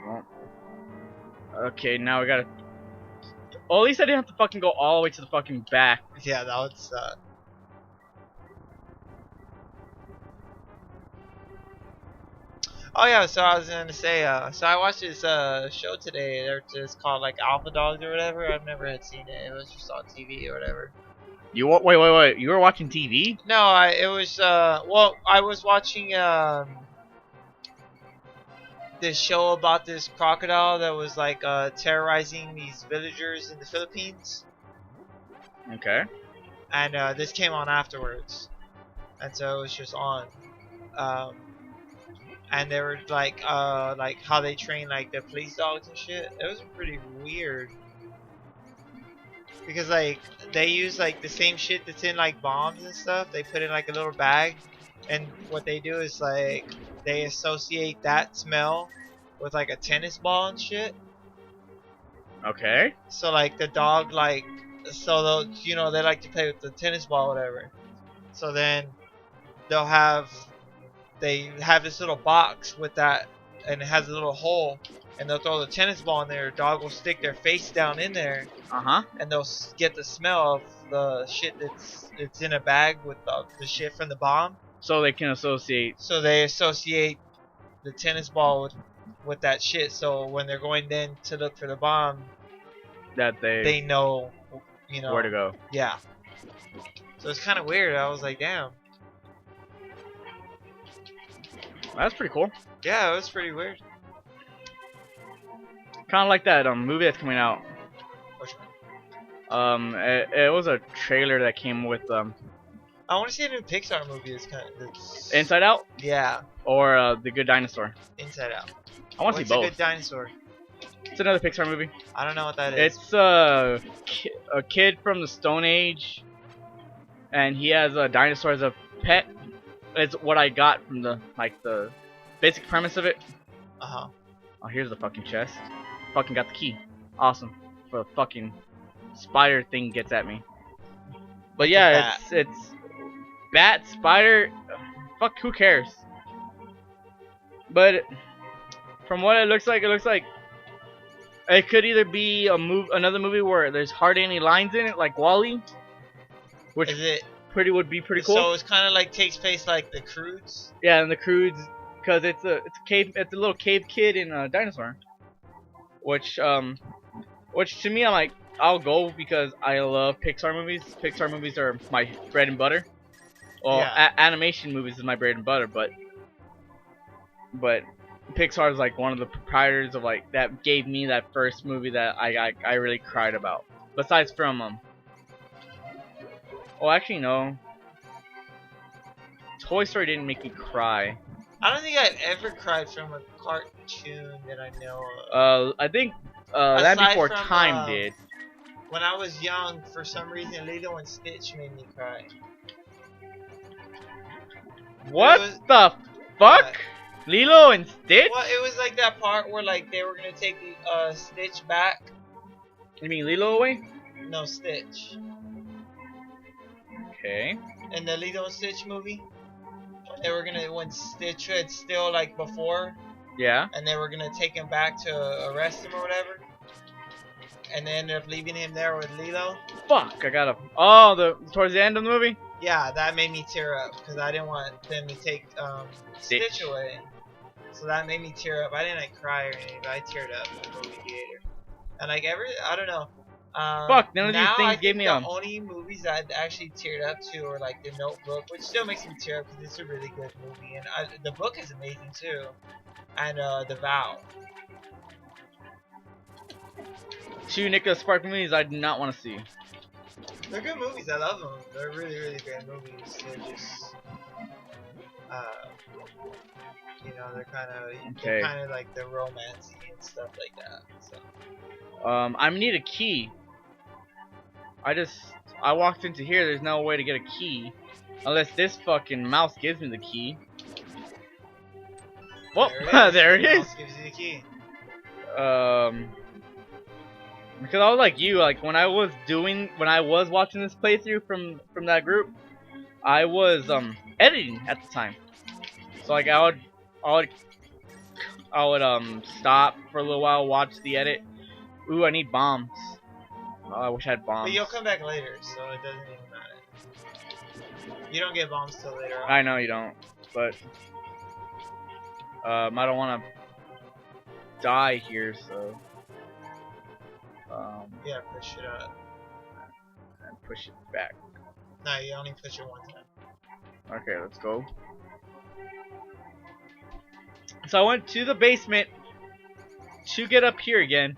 Well, okay, now we gotta. Oh, at least I didn't have to fucking go all the way to the fucking back. Yeah, that would suck. Oh yeah, so I was gonna say, so I watched this show today. They're just called like Alpha Dogs or whatever. I've never had seen it. It was just on TV or whatever. Wait. You were watching TV? No, it was well, I was watching this show about this crocodile that was like terrorizing these villagers in the Philippines, Okay. and this came on afterwards, and so it was just on. Um, and they were like how they train like the police dogs and shit. It was pretty weird because like they use like the same shit that's in like bombs and stuff. They put in like a little bag, and what they do is like they associate that smell with like a tennis ball and shit. Okay. So like the dog like so they'll they like to play with the tennis ball or whatever. So then they'll have they have this little box with that, and it has a little hole, and they'll throw the tennis ball in there. Dog will stick their face down in there, and they'll get the smell of the shit that's in a bag with the shit from the bomb. So they can associate. So they associate the tennis ball with that shit. So when they're going then to look for the bomb, That they know, where to go. Yeah. So it's kind of weird. I was like, damn. That's pretty cool. Yeah, it was pretty weird. Kind of like that movie that's coming out. Which one? It was a trailer that came with I want to see a new Pixar movie. That's Inside Out Yeah, or The Good Dinosaur. Inside Out. I want to see What's both. a good dinosaur? It's another Pixar movie. I don't know what that is. It's a kid from the Stone Age, and he has a dinosaur as a pet. It's what I got from the basic premise of it. Uh-huh. Oh, here's the fucking chest. Fucking got the key. Awesome. For the fucking spider thing gets at me. But yeah, it's bat, spider. Fuck, who cares? But from what it looks like it could either be another movie where there's hardly any lines in it, like Wall-E, which would be pretty cool. So it's kind of like takes place like the Croods. Yeah, and the Croods, because it's a little cave kid in a dinosaur, which to me I'm like, I'll go because I love Pixar movies. Pixar movies are my bread and butter. Well, Yeah. Animation movies is my bread and butter, but Pixar is like one of the proprietors of like that gave me that first movie that I really cried about. Besides from oh, actually no. Toy Story didn't make me cry. I don't think I've ever cried from a cartoon that I know of. I think Land Aside Before from, Time did. When I was young, for some reason, Lilo and Stitch made me cry. What was- the fuck? Lilo and Stitch? Well, it was like that part where like they were gonna take Stitch back. You mean Lilo away? No, Stitch. Okay. In the Lilo and Stitch movie, they were gonna when Stitch had still like before, Yeah. and they were gonna take him back to arrest him or whatever, and they ended up leaving him there with Lilo. Fuck, I gotta. Oh, towards the end of the movie? Yeah, that made me tear up because I didn't want them to take Stitch away. So that made me tear up. I didn't like cry or anything, but I teared up in the movie theater. And like I don't know. Fuck, none of these things I gave think me the only movies I'd actually teared up to are like The Notebook, which still makes me tear up because it's a really good movie, and the book is amazing too, and The Vow. Two Nicholas Spark movies I do not want to see. They're good movies. I love them. They're really, really great movies. They're just, they're kind of like the romancy and stuff like that. So. I need a key. I walked into here. There's no way to get a key, unless this fucking mouse gives me the key. Well, there it is. Mouse gives you the key. Because I was like you, like when I was watching this playthrough from that group, I was editing at the time. So like I would I would stop for a little while, watch the edit. Ooh, I need bombs. Oh, I wish I had bombs. But you'll come back later, so it doesn't even matter. You don't get bombs till later on. I know you don't, but I don't want to die here, so Yeah, push it up. and push it back. No, you only push it one time. Okay, let's go. So I went to the basement to get up here again.